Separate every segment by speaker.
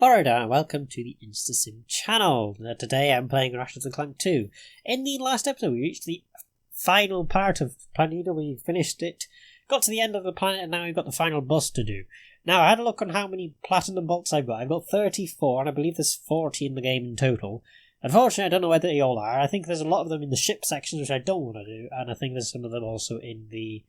Speaker 1: Alright, welcome to the InstaSim channel. Today I'm playing Ratchet Clank 2. In the last episode we reached the final part of Planeta, we finished it, got to the end of the planet, and now we've got the final boss to do. Now I had a look on how many platinum bolts I've got. I've got 34 and I believe there's 40 in the game in total. Unfortunately I don't know where they all are. I think there's a lot of them in the ship sections which I don't want to do, and I think there's some of them also in the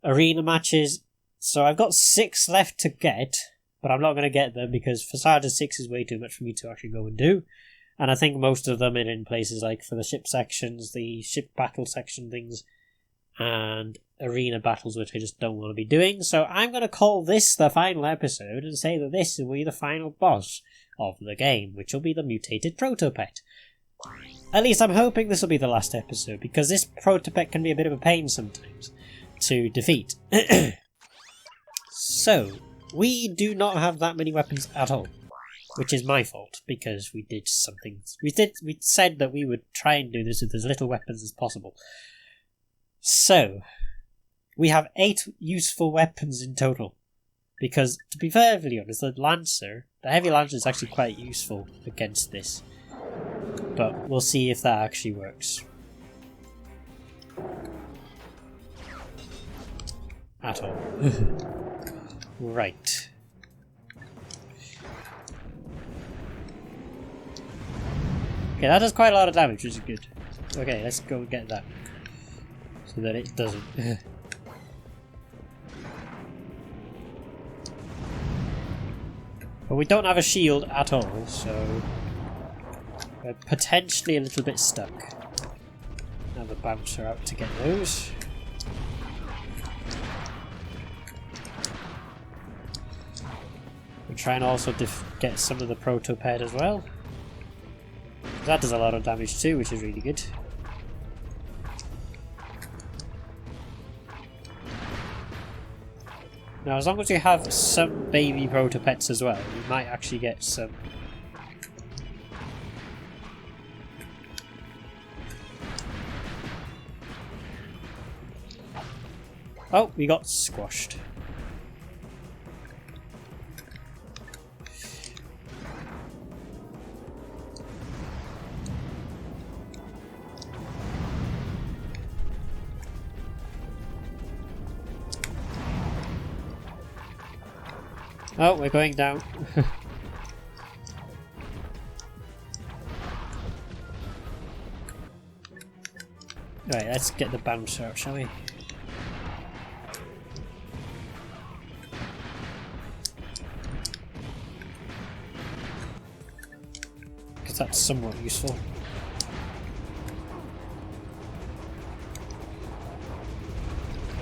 Speaker 1: arena matches. So I've got 6 left to get. But I'm not going to get them because Facade 6 is way too much for me to actually go and do. And I think most of them are in places like for the ship sections, the ship battle section things, and arena battles, which I just don't want to be doing. So I'm going to call this the final episode and say that this will be the final boss of the game, which will be the mutated protopet. At least I'm hoping this will be the last episode, because this protopet can be a bit of a pain sometimes to defeat. So we do not have that many weapons at all, which is my fault, because we did something. We said that we would try and do this with as little weapons as possible. So, we have 8 useful weapons in total, because, to be perfectly honest, the heavy lancer is actually quite useful against this, but we'll see if that actually works. At all. Right. Okay, that does quite a lot of damage, which is good. Okay, let's go and get that. So that it doesn't. But we don't have a shield at all, so we're potentially a little bit stuck. Another bouncer out to get those. We're trying to also get some of the protopet as well. That does a lot of damage too, which is really good. Now, as long as we have some baby protopets as well, we might actually get some. Oh, we got squashed. Oh, we're going down. Right, let's get the bouncer out, shall we? Because that's somewhat useful.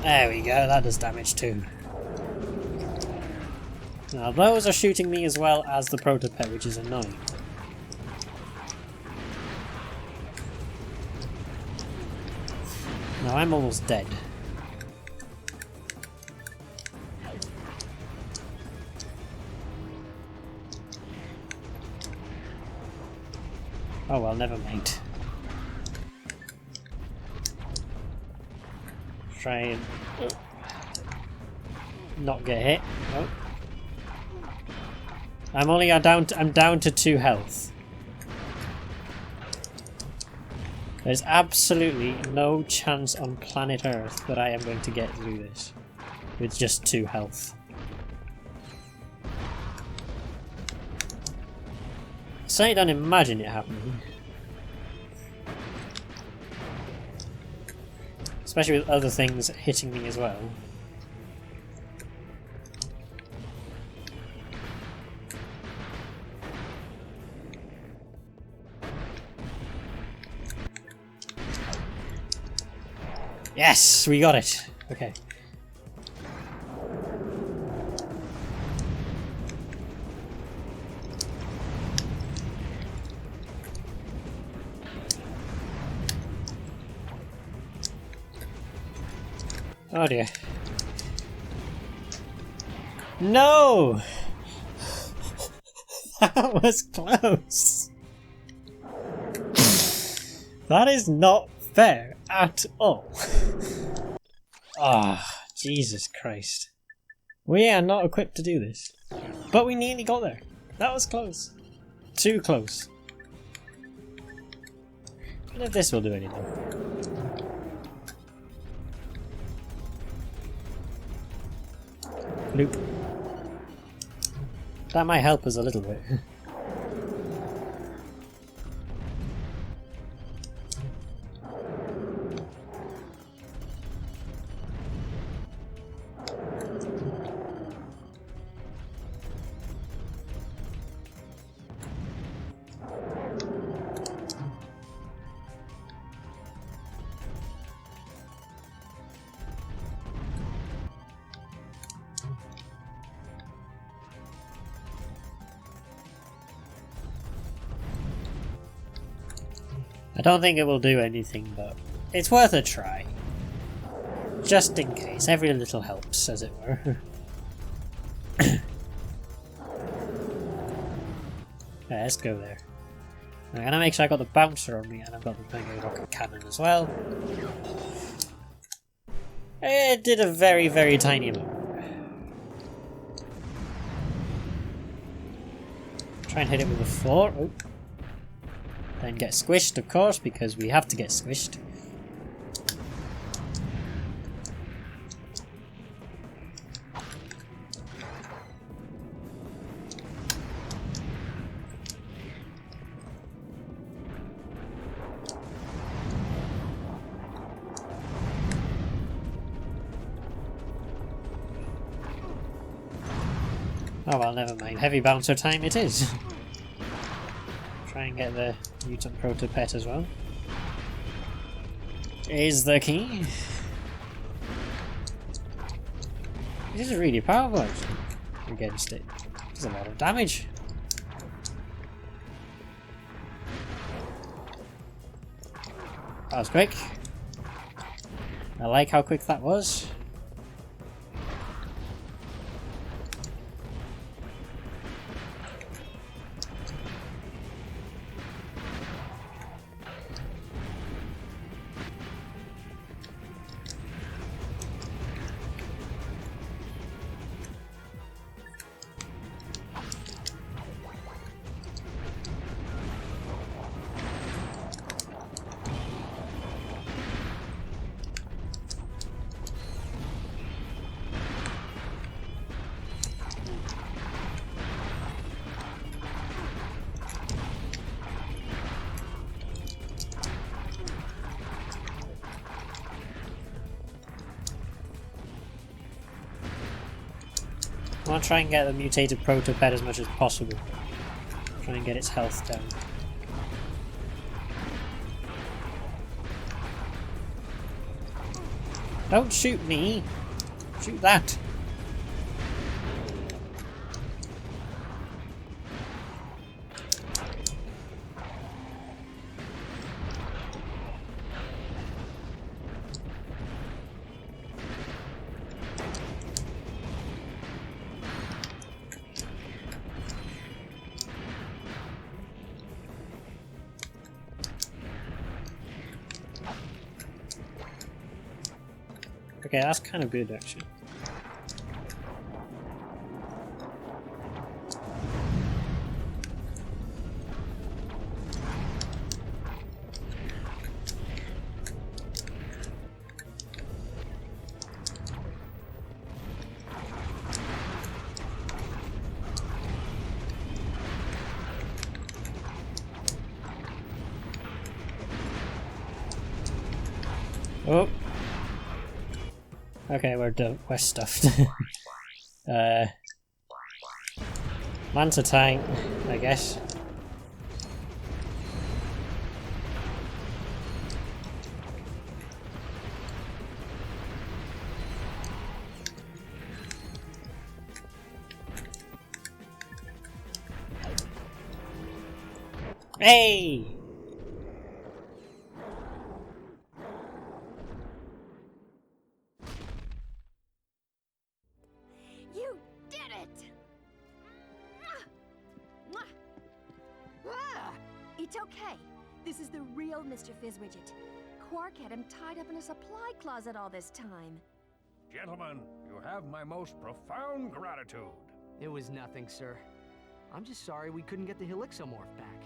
Speaker 1: There we go, that does damage too. Now those are shooting me as well as the protopet, which is annoying. Now I'm almost dead. Oh well, never mind. Try and not get hit. Nope. I'm down to 2 health. There's absolutely no chance on planet Earth that I am going to get through this with just 2 health. I certainly don't imagine it happening. Especially with other things hitting me as well. Yes, we got it. Okay. Oh dear. No! That was close. That is not fair at all. Ah, Jesus Christ. We are not equipped to do this. But we nearly got there. That was close. Too close. I wonder if this will do anything. Nope. That might help us a little bit. I don't think it will do anything, but it's worth a try. Just in case. Every little helps, as it were. Yeah, let's go there. I'm gonna make sure I got the bouncer on me and I've got the mega rocket cannon as well. It did a very, very tiny amount. Try and hit it with the floor. Oh. Then get squished, of course, because we have to get squished. Oh well, never mind. Heavy bouncer time it is. Try and get the mutant protopet as well. Is the key. This is really powerful actually, against it. Does a lot of damage. That was quick. I like how quick that was. I want to try and get the mutated protopet as much as possible. Try and get its health down. Don't shoot me! Shoot that! Okay, that's kind of good actually. Oh. Okay, we're stuffed. Manta tank, I guess. Hey!
Speaker 2: It's okay. This is the real Mr. Fizzwidget. Quark had him tied up in a supply closet all this time.
Speaker 3: Gentlemen, you have my most profound gratitude.
Speaker 4: It was nothing, sir.
Speaker 3: I'm just sorry we couldn't get the Helixomorph back.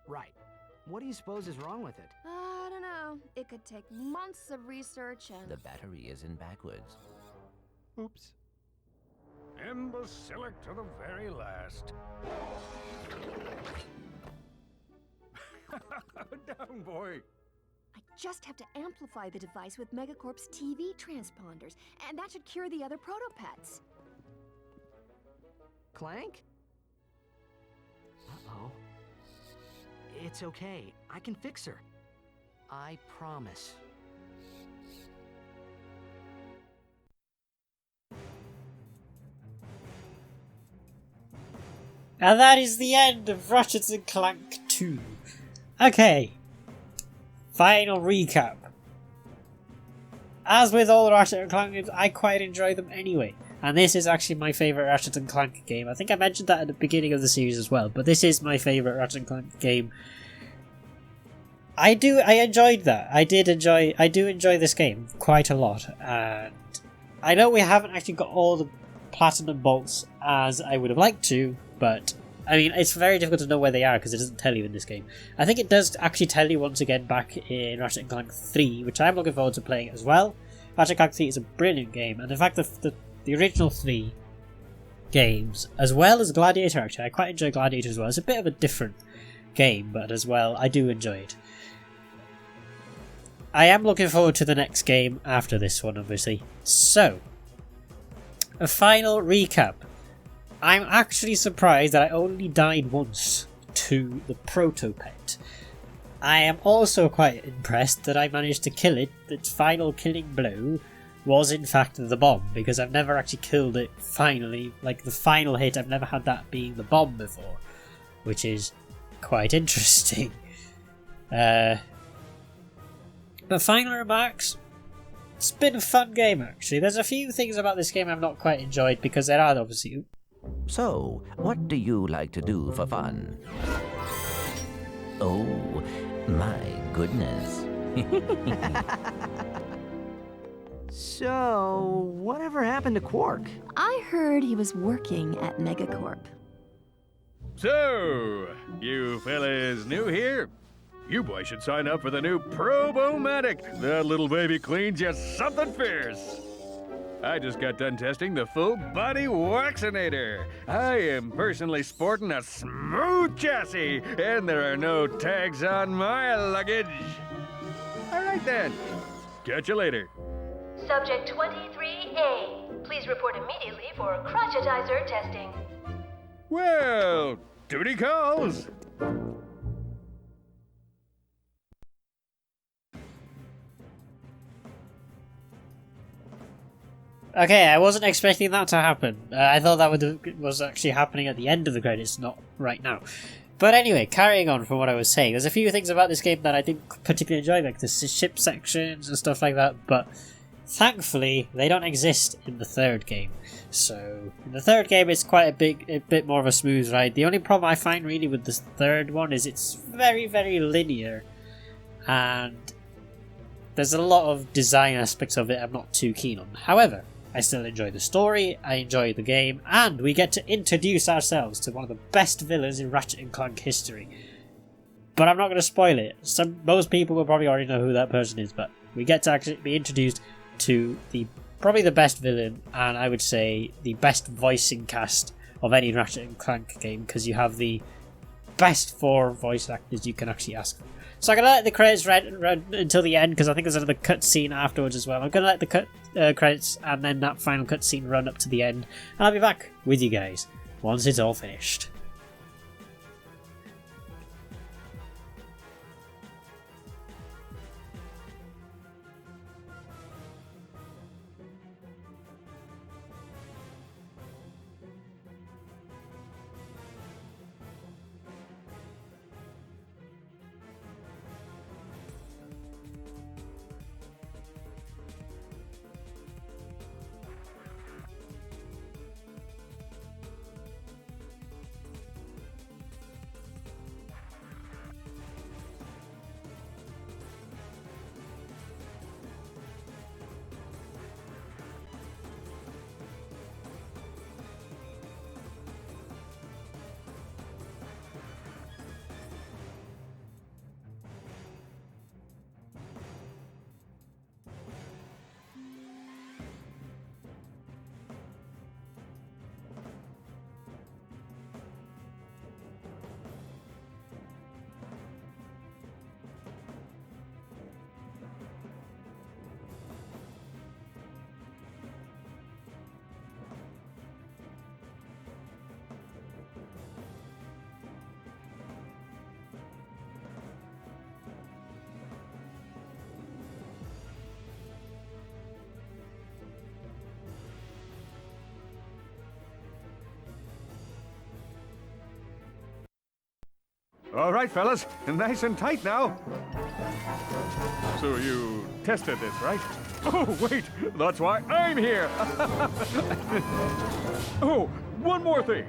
Speaker 3: Right. What do you suppose is wrong with it?
Speaker 2: I don't know. It could take months of research and...
Speaker 4: The battery isn't backwards.
Speaker 5: Oops. Imbecilic to the very last. Down, boy.
Speaker 2: I just have to amplify the device with Megacorp's TV transponders, and that should cure the other protopets.
Speaker 3: Clank? Uh-oh. It's okay. I can fix her. I promise.
Speaker 1: And that is the end of Ratchet & Clank 2. Okay. Final recap. As with all the Ratchet & Clank games, I quite enjoy them anyway. And this is actually my favourite Ratchet & Clank game. I think I mentioned that at the beginning of the series as well, but this is my favourite Ratchet & Clank game. I enjoyed that. I do enjoy this game quite a lot. And I know we haven't actually got all the platinum bolts as I would have liked to, but I mean, it's very difficult to know where they are because it doesn't tell you in this game. I think it does actually tell you once again back in Ratchet & Clank 3, which I'm looking forward to playing as well. Ratchet & Clank 3 is a brilliant game, and in fact the original 3 games, as well as Gladiator, actually, I quite enjoy Gladiator as well. It's a bit of a different game, but as well, I do enjoy it. I am looking forward to the next game after this one, obviously. So, a final recap. I'm actually surprised that I only died once to the protopet. I am also quite impressed that I managed to kill it. Its final killing blow was in fact the bomb, because I've never actually killed it finally. Like the final hit, I've never had that being the bomb before, which is quite interesting. But final remarks, it's been a fun game actually. There's a few things about this game I've not quite enjoyed because there are obviously...
Speaker 4: So, what do you like to do for fun? Oh, my goodness.
Speaker 3: So, whatever happened to Quark?
Speaker 2: I heard he was working at Megacorp.
Speaker 5: So, you fellas new here? You boys should sign up for the new Probomatic. That little baby cleans you something fierce. I just got done testing the full body waxinator. I am personally sporting a smooth chassis, and there are no tags on my luggage. All right then, catch you later.
Speaker 6: Subject 23A, please report immediately for crotchetizer testing.
Speaker 5: Well, duty calls.
Speaker 1: Okay, I wasn't expecting that to happen. I thought that was actually happening at the end of the credits, not right now. But anyway, carrying on from what I was saying, there's a few things about this game that I didn't particularly enjoy, like the ship sections and stuff like that, but thankfully they don't exist in the third game. So, in the third game it's quite a bit more of a smooth ride. The only problem I find really with this third one is it's very, very linear, and there's a lot of design aspects of it I'm not too keen on. However, I still enjoy the story, I enjoy the game, and we get to introduce ourselves to one of the best villains in Ratchet & Clank history. But I'm not going to spoil it. Most people will probably already know who that person is, but we get to actually be introduced to probably the best villain, and I would say the best voicing cast of any Ratchet & Clank game, because you have the best 4 voice actors you can actually ask for. So I'm going to let the credits run until the end, because I think there's another cutscene afterwards as well. I'm going to let the credits and then that final cutscene run up to the end, and I'll be back with you guys once it's all finished.
Speaker 5: All right, fellas, nice and tight now. So you tested this, right? Oh, wait, that's why I'm here. Oh, one more thing.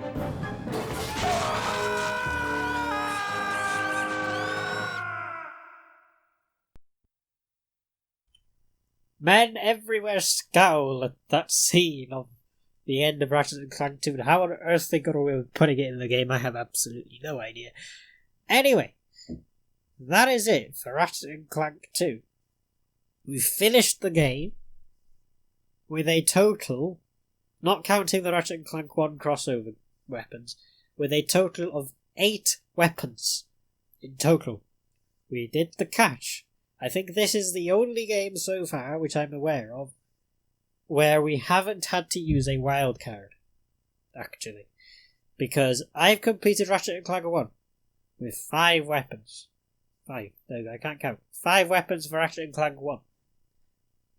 Speaker 1: Men everywhere scowl at that scene of the end of Ratchet and Clank 2, and how on earth they got away with putting it in the game, I have absolutely no idea. Anyway, that is it for Ratchet and Clank 2. We finished the game with a total, not counting the Ratchet and Clank 1 crossover weapons, with a total of 8 weapons in total. We did the catch. I think this is the only game so far, which I'm aware of, where we haven't had to use a wild card, actually. Because I've completed Ratchet and Clank 1 with 5 weapons. 5. I can't count. 5 weapons for Ratchet and Clank 1.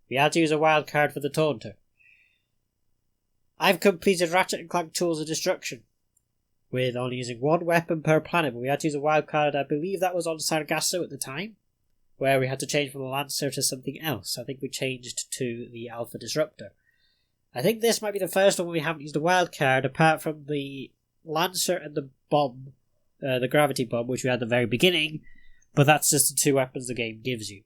Speaker 1: We had to use a wild card for the Taunter. I've completed Ratchet and Clank Tools of Destruction with only using 1 weapon per planet, but we had to use a wild card. I believe that was on Sargasso at the time, where we had to change from the Lancer to something else. I think we changed to the Alpha Disruptor. I think this might be the first one where we haven't used a wild card, apart from the Lancer and the bomb, the gravity bomb, which we had at the very beginning, but that's just the 2 weapons the game gives you.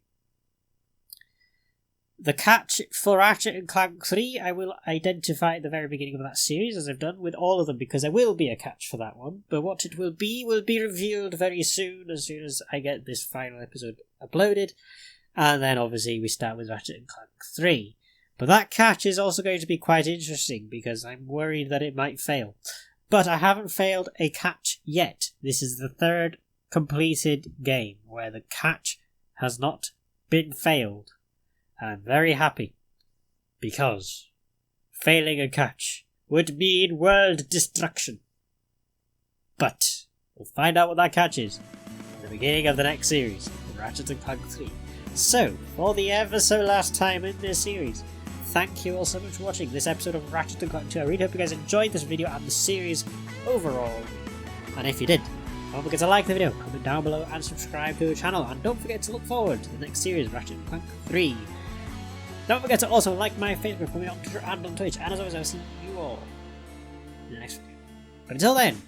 Speaker 1: The catch for Ratchet and Clank 3, I will identify at the very beginning of that series, as I've done with all of them, because there will be a catch for that one, but what it will be revealed very soon as I get this final episode uploaded, and then obviously we start with Ratchet and Clank 3. But that catch is also going to be quite interesting, because I'm worried that it might fail. But I haven't failed a catch yet. This is the 3rd completed game where the catch has not been failed. And I'm very happy, because failing a catch would mean world destruction. But we'll find out what that catch is at the beginning of the next series, Ratchet and Clank 3. So, for the ever so last time in this series, thank you all so much for watching this episode of Ratchet and Clank 2. I really hope you guys enjoyed this video and the series overall. And if you did, don't forget to like the video, comment down below and subscribe to the channel. And don't forget to look forward to the next series, Ratchet and Clank 3. Don't forget to also like my Facebook, follow me on Twitter and on Twitch. And as always, I'll see you all in the next video. But until then,